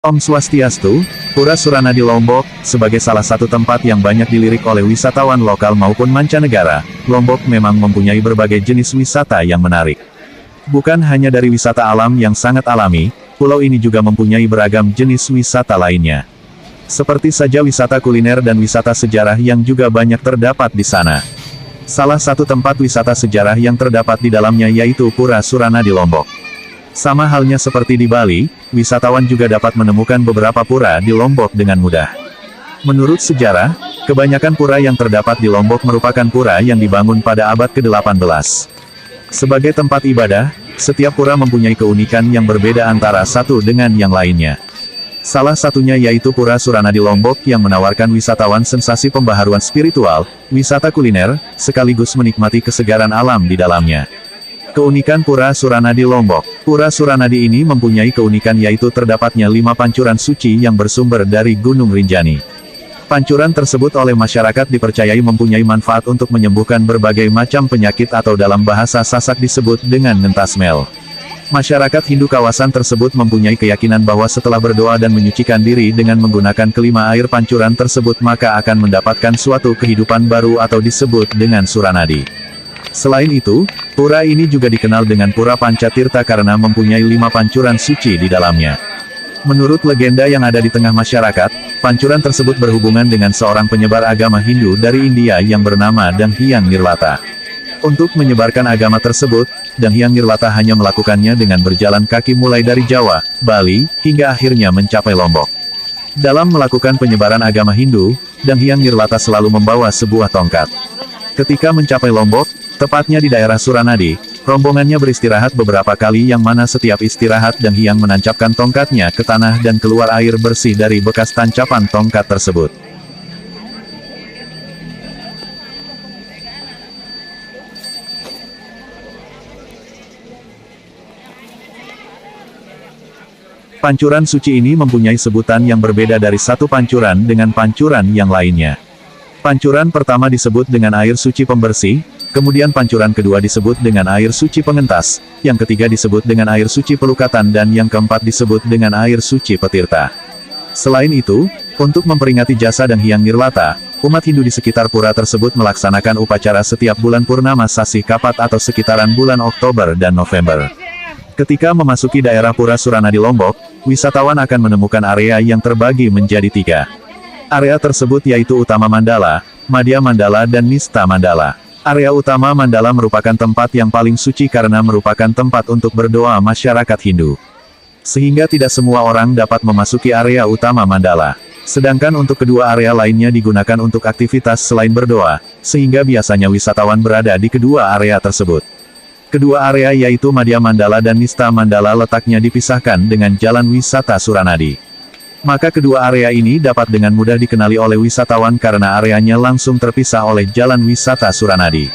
Om Swastiastu, Pura Suranadi Lombok, sebagai salah satu tempat yang banyak dilirik oleh wisatawan lokal maupun mancanegara, Lombok memang mempunyai berbagai jenis wisata yang menarik. Bukan hanya dari wisata alam yang sangat alami, pulau ini juga mempunyai beragam jenis wisata lainnya. Seperti saja wisata kuliner dan wisata sejarah yang juga banyak terdapat di sana. Salah satu tempat wisata sejarah yang terdapat di dalamnya yaitu Pura Suranadi Lombok. Sama halnya seperti di Bali, wisatawan juga dapat menemukan beberapa pura di Lombok dengan mudah. Menurut sejarah, kebanyakan pura yang terdapat di Lombok merupakan pura yang dibangun pada abad ke-18. Sebagai tempat ibadah, setiap pura mempunyai keunikan yang berbeda antara satu dengan yang lainnya. Salah satunya yaitu Pura Suranadi Lombok yang menawarkan wisatawan sensasi pembaharuan spiritual, wisata kuliner, sekaligus menikmati kesegaran alam di dalamnya. Keunikan Pura Suranadi Lombok. Pura Suranadi ini mempunyai keunikan yaitu terdapatnya 5 pancuran suci yang bersumber dari Gunung Rinjani. Pancuran tersebut oleh masyarakat dipercayai mempunyai manfaat untuk menyembuhkan berbagai macam penyakit atau dalam bahasa Sasak disebut dengan ngentasmel. Masyarakat Hindu kawasan tersebut mempunyai keyakinan bahwa setelah berdoa dan menyucikan diri dengan menggunakan kelima air pancuran tersebut maka akan mendapatkan suatu kehidupan baru atau disebut dengan Suranadi. Selain itu, pura ini juga dikenal dengan Pura Pancatirta karena mempunyai 5 pancuran suci di dalamnya. Menurut legenda yang ada di tengah masyarakat, pancuran tersebut berhubungan dengan seorang penyebar agama Hindu dari India yang bernama Dang Hyang Nirlata. Untuk menyebarkan agama tersebut, Dang Hyang Nirlata hanya melakukannya dengan berjalan kaki mulai dari Jawa, Bali, hingga akhirnya mencapai Lombok. Dalam melakukan penyebaran agama Hindu, Dang Hyang Nirlata selalu membawa sebuah tongkat. Ketika mencapai Lombok, tepatnya di daerah Suranadi, rombongannya beristirahat beberapa kali yang mana setiap istirahat Dang Hyang menancapkan tongkatnya ke tanah dan keluar air bersih dari bekas tancapan tongkat tersebut. Pancuran suci ini mempunyai sebutan yang berbeda dari satu pancuran dengan pancuran yang lainnya. Pancuran pertama disebut dengan air suci pembersih, kemudian pancuran kedua disebut dengan air suci pengentas, yang ketiga disebut dengan air suci pelukatan dan yang keempat disebut dengan air suci petirta. Selain itu, untuk memperingati jasa Dang Hyang Nirlata, umat Hindu di sekitar pura tersebut melaksanakan upacara setiap bulan purnama Sasih Kapat atau sekitaran bulan Oktober dan November. Ketika memasuki daerah Pura Suranadi Lombok, wisatawan akan menemukan area yang terbagi menjadi 3. Area tersebut yaitu Utama Mandala, Madhya Mandala dan Nista Mandala. Area Utama Mandala merupakan tempat yang paling suci karena merupakan tempat untuk berdoa masyarakat Hindu. Sehingga tidak semua orang dapat memasuki area Utama Mandala. Sedangkan untuk kedua area lainnya digunakan untuk aktivitas selain berdoa, sehingga biasanya wisatawan berada di kedua area tersebut. Kedua area yaitu Madhya Mandala dan Nista Mandala letaknya dipisahkan dengan jalan wisata Suranadi. Maka kedua area ini dapat dengan mudah dikenali oleh wisatawan karena areanya langsung terpisah oleh jalan wisata Suranadi.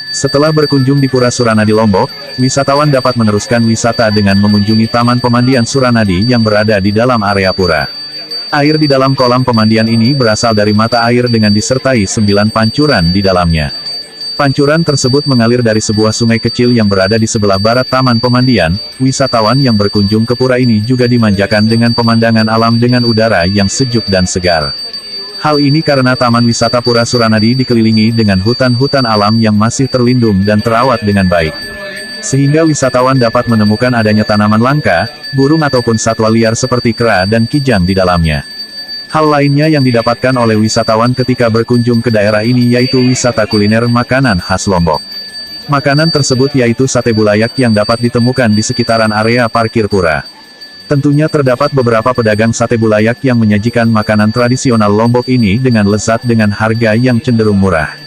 Setelah berkunjung di Pura Suranadi Lombok, wisatawan dapat meneruskan wisata dengan mengunjungi Taman Pemandian Suranadi yang berada di dalam area pura. Air di dalam kolam pemandian ini berasal dari mata air dengan disertai 9 pancuran di dalamnya. Pancuran tersebut mengalir dari sebuah sungai kecil yang berada di sebelah barat Taman Pemandian. Wisatawan yang berkunjung ke pura ini juga dimanjakan dengan pemandangan alam dengan udara yang sejuk dan segar. Hal ini karena Taman Wisata Pura Suranadi dikelilingi dengan hutan-hutan alam yang masih terlindung dan terawat dengan baik. Sehingga wisatawan dapat menemukan adanya tanaman langka, burung ataupun satwa liar seperti kera dan kijang di dalamnya. Hal lainnya yang didapatkan oleh wisatawan ketika berkunjung ke daerah ini yaitu wisata kuliner makanan khas Lombok. Makanan tersebut yaitu sate bulayak yang dapat ditemukan di sekitaran area parkir pura. Tentunya terdapat beberapa pedagang sate bulayak yang menyajikan makanan tradisional Lombok ini dengan lezat dengan harga yang cenderung murah.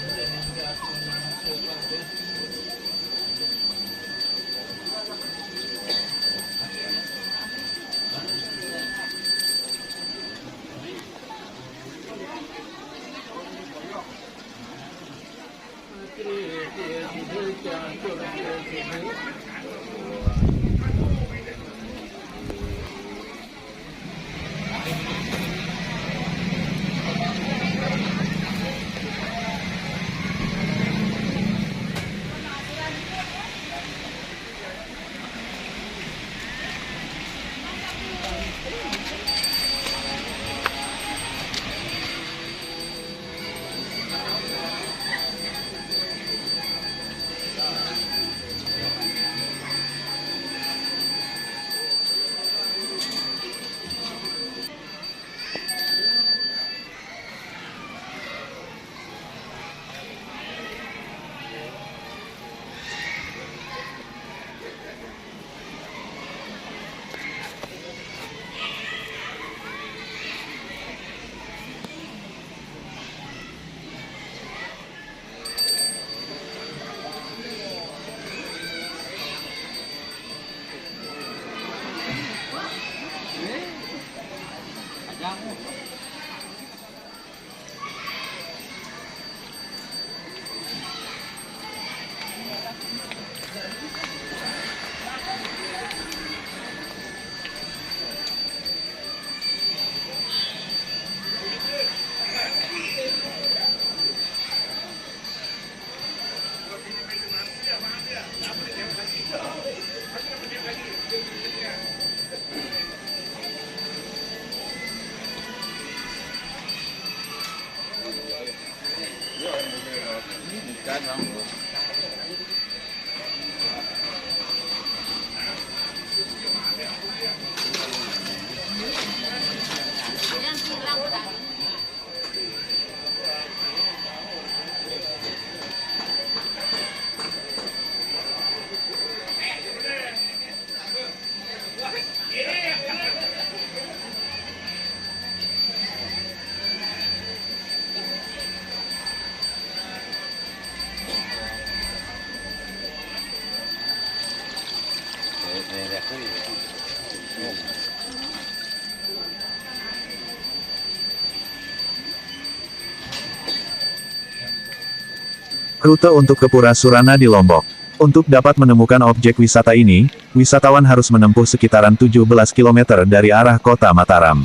Rute untuk ke Pura Surana di Lombok. Untuk dapat menemukan objek wisata ini, wisatawan harus menempuh sekitaran 17 km dari arah kota Mataram.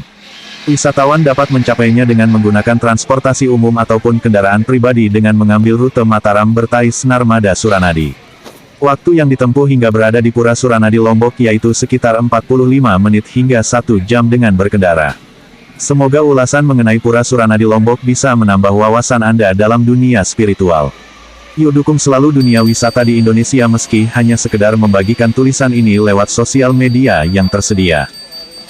Wisatawan dapat mencapainya dengan menggunakan transportasi umum ataupun kendaraan pribadi dengan mengambil rute Mataram Bertais Narmada Suranadi. Waktu yang ditempuh hingga berada di Pura Suranadi Lombok yaitu sekitar 45 menit hingga 1 jam dengan berkendara. Semoga ulasan mengenai Pura Suranadi Lombok bisa menambah wawasan Anda dalam dunia spiritual. Yuk dukung selalu dunia wisata di Indonesia meski hanya sekedar membagikan tulisan ini lewat sosial media yang tersedia.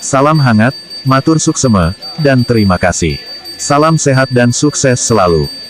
Salam hangat, matur suksema, dan terima kasih. Salam sehat dan sukses selalu.